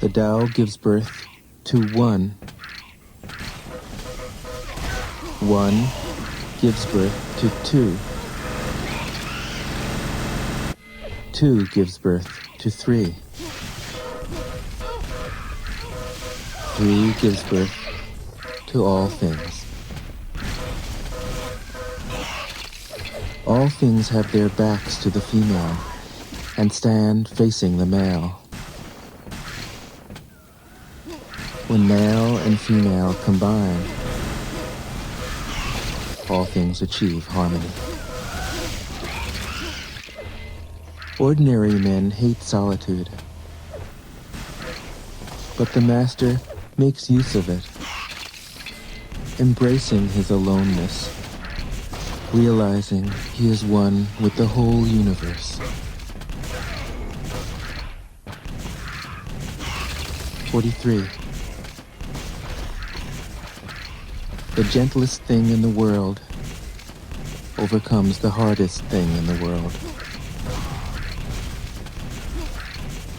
The Tao gives birth to one. One gives birth to two. Two gives birth to three. Three gives birth to all things. All things have their backs to the female and stand facing the male. When male and female combine, all things achieve harmony. Ordinary men hate solitude, but the master makes use of it, embracing his aloneness, realizing he is one with the whole universe. 43. The gentlest thing in the world overcomes the hardest thing in the world.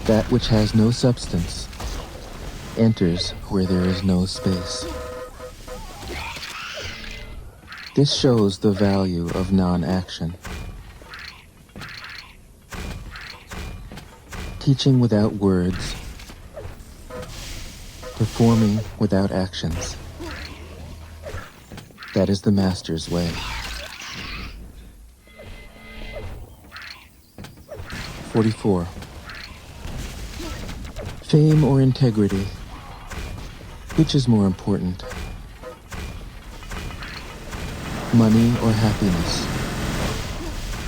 That which has no substance enters where there is no space. This shows the value of non-action. Teaching without words, performing without actions. That is the master's way. 44. Fame or integrity? Which is more important? Money or happiness?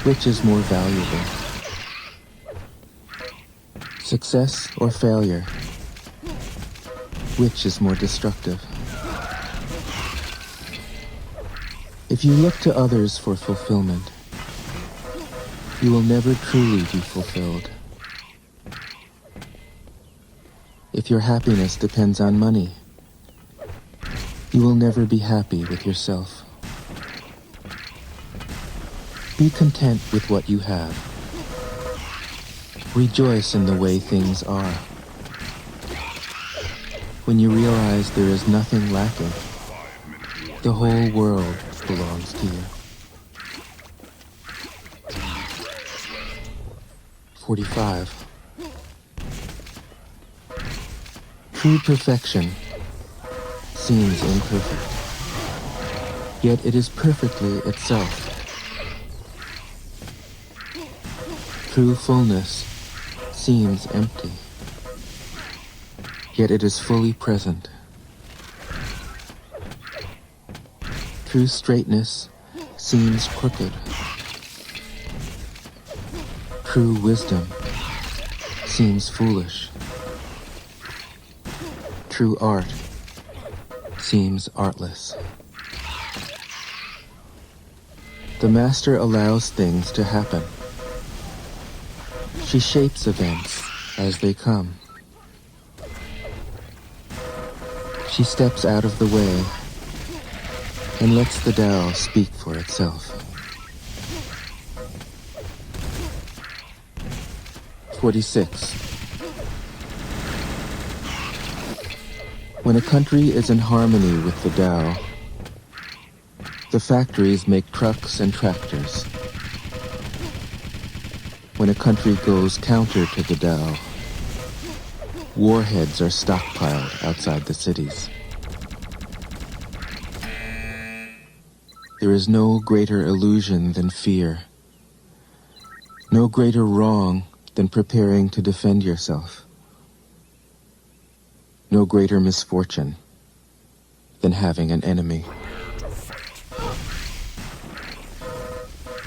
Which is more valuable? Success or failure? Which is more destructive? If you look to others for fulfillment, you will never truly be fulfilled. If your happiness depends on money, you will never be happy with yourself. Be content with what you have. Rejoice in the way things are. When you realize there is nothing lacking, the whole world belongs to you. 45. True perfection seems imperfect, yet it is perfectly itself. True fullness seems empty, yet it is fully present. True straightness seems crooked. True wisdom seems foolish. True art seems artless. The master allows things to happen. She shapes events as they come. She steps out of the way and lets the Tao speak for itself. 46. When a country is in harmony with the Tao, the factories make trucks and tractors. When a country goes counter to the Tao, warheads are stockpiled outside the cities. There is no greater illusion than fear, no greater wrong than preparing to defend yourself, no greater misfortune than having an enemy.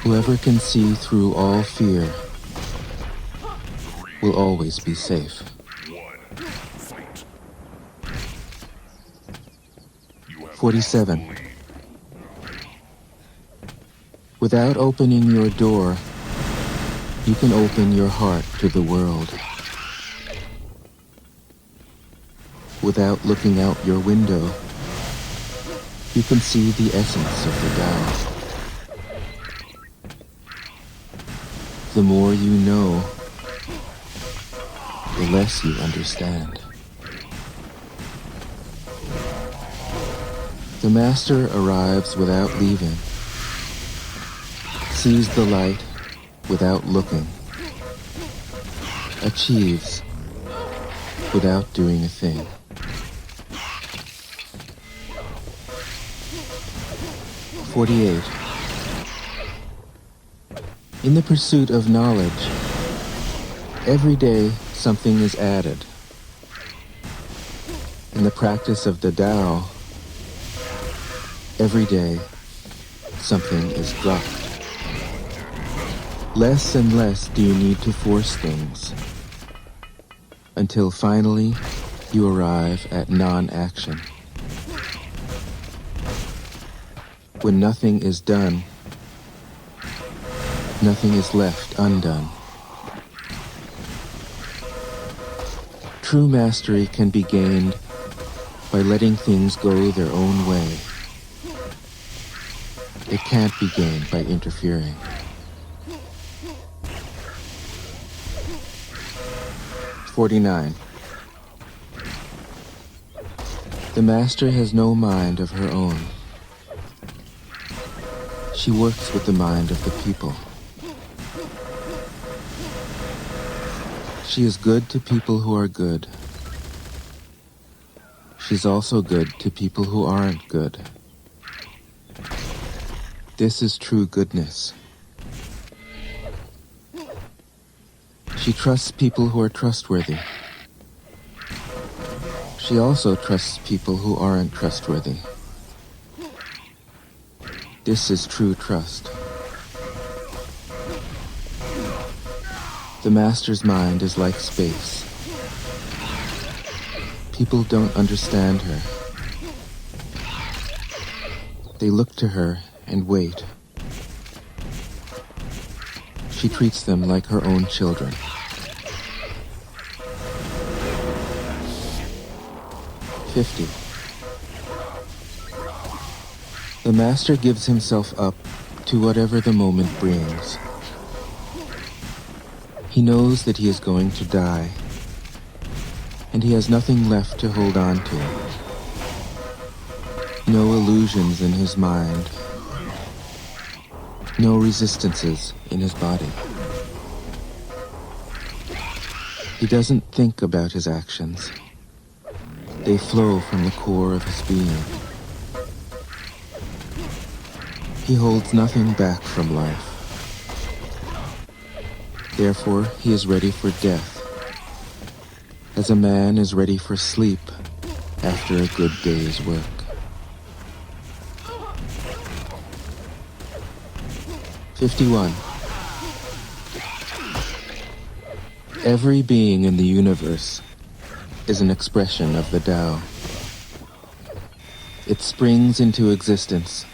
Whoever can see through all fear will always be safe. 47. Without opening your door, you can open your heart to the world. Without looking out your window, you can see the essence of the Tao. The more you know, the less you understand. The master arrives without leaving, sees the light without looking, achieves without doing a thing. "48. In the pursuit of knowledge, every day something is added. In the practice of the Tao, every day something is dropped. Less and less do you need to force things, until finally you arrive at non-action. When nothing is done, nothing is left undone. True mastery can be gained by letting things go their own way. It can't be gained by interfering. "49. The master has no mind of her own. She works with the mind of the people. She is good to people who are good. She's also good to people who aren't good. This is true goodness. She trusts people who are trustworthy. She also trusts people who aren't trustworthy. This is true trust. The master's mind is like space. People don't understand her. They look to her and wait. She treats them like her own children. "50. The master gives himself up to whatever the moment brings. He knows that he is going to die, and he has nothing left to hold on to. No illusions in his mind, no resistances in his body. He doesn't think about his actions. They flow from the core of his being. He holds nothing back from life. Therefore, he is ready for death, as a man is ready for sleep after a good day's work. "51. Every being in the universe is an expression of the Tao. It springs into existence,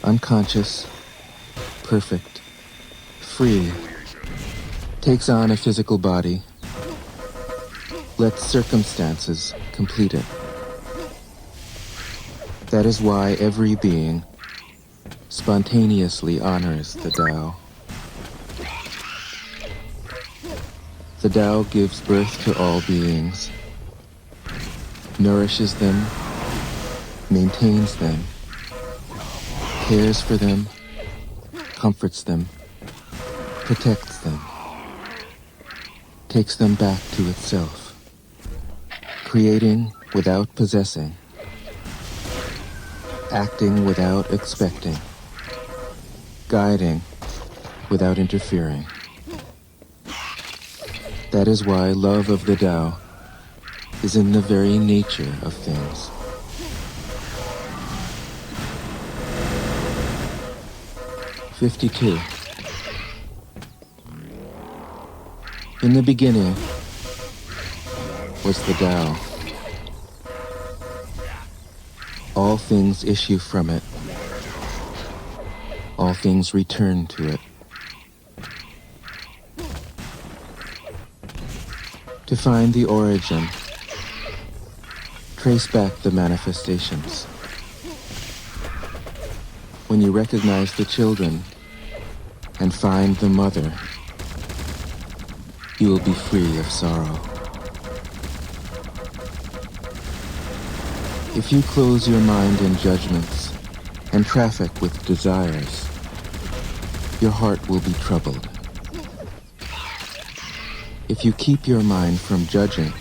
unconscious, perfect, free, takes on a physical body, lets circumstances complete it. That is why every being spontaneously honors the Tao. The Tao gives birth to all beings, nourishes them, maintains them, cares for them, comforts them, protects them, takes them back to itself, creating without possessing, acting without expecting, guiding without interfering. That is why love of the Tao is in the very nature of things. "52. In the beginning was the Tao. All things issue from it. All things return to it. To find the origin, trace back the manifestations. When you recognize the children and find the mother, you will be free of sorrow. If you close your mind in judgments and traffic with desires, your heart will be troubled. If you keep your mind from judging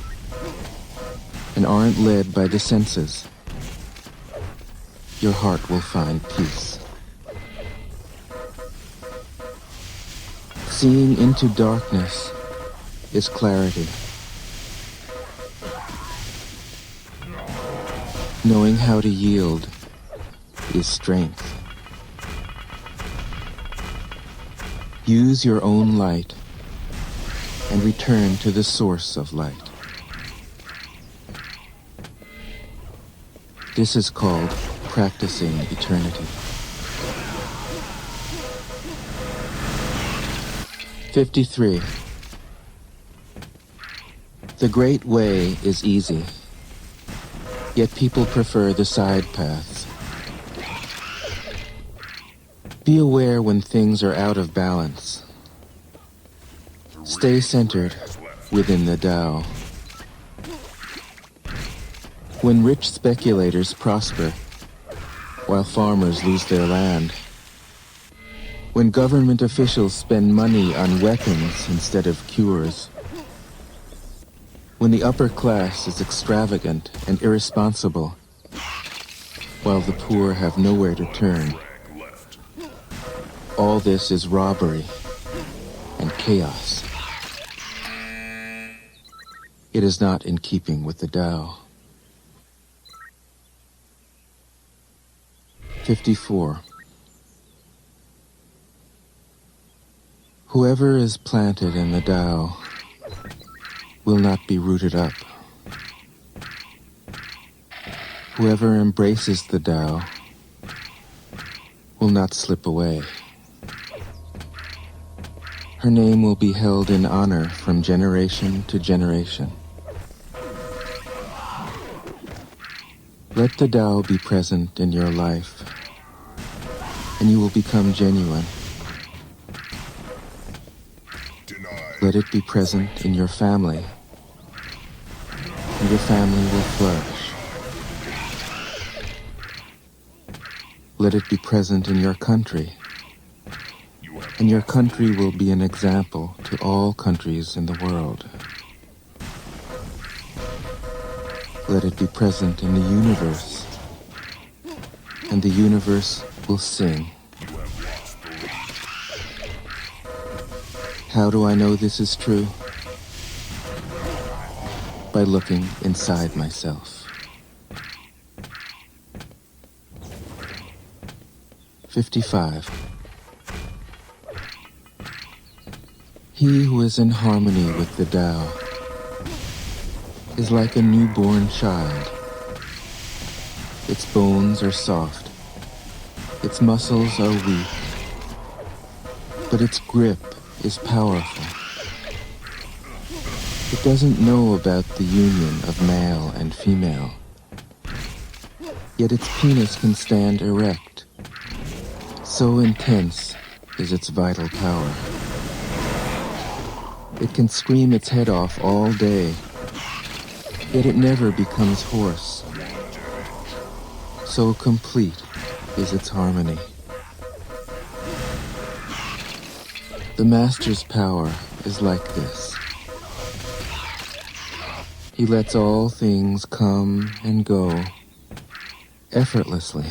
and aren't led by the senses, your heart will find peace. Seeing into darkness is clarity. Knowing how to yield is strength. Use your own light and return to the source of light. This is called practicing eternity. 53. The Great Way is easy, yet people prefer the side paths. Be aware when things are out of balance. Stay centered within the Tao. When rich speculators prosper, while farmers lose their land. When government officials spend money on weapons instead of cures. When the upper class is extravagant and irresponsible, while the poor have nowhere to turn. All this is robbery and chaos. It is not in keeping with the Tao. 54. Whoever is planted in the Tao will not be rooted up. Whoever embraces the Tao will not slip away. Her name will be held in honor from generation to generation. Let the Tao be present in your life, and you will become genuine. Let it be present in your family, and your family will flourish. Let it be present in your country, and your country will be an example to all countries in the world. Let it be present in the universe, and the universe will sing. How do I know this is true? By looking inside myself. 55. He who is in harmony with the Tao is like a newborn child. Its bones are soft, its muscles are weak, but its grip is powerful. It doesn't know about the union of male and female, yet its penis can stand erect. So intense is its vital power. It can scream its head off all day, yet it never becomes hoarse. So complete is its harmony. The Master's power is like this. He lets all things come and go effortlessly,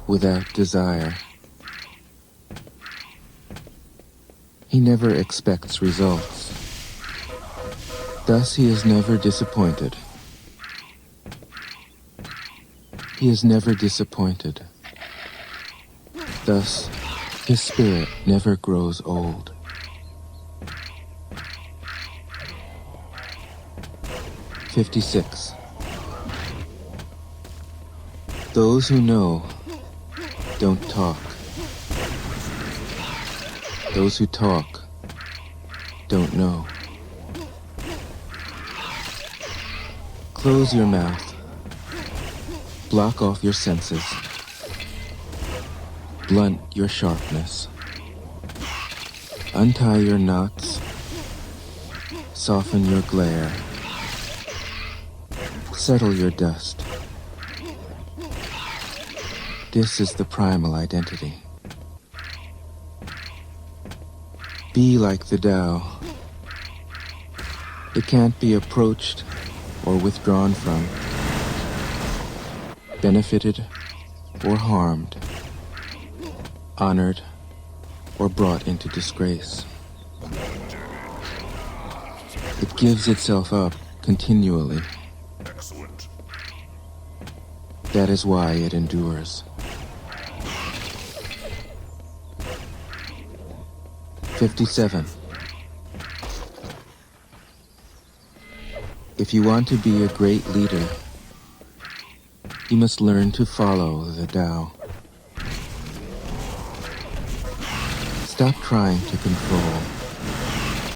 without desire. He never expects results. Thus he is never disappointed. He is never disappointed. Thus, his spirit never grows old. 56. Those who know don't talk. Those who talk don't know. Close your mouth. Block off your senses. Blunt your sharpness. Untie your knots. Soften your glare. Settle your dust. This is the primal identity. Be like the Tao. It can't be approached or withdrawn from, benefited or harmed, honored or brought into disgrace. It gives itself up continually. Excellent. That is why it endures. 57. If you want to be a great leader, you must learn to follow the Tao. Stop trying to control.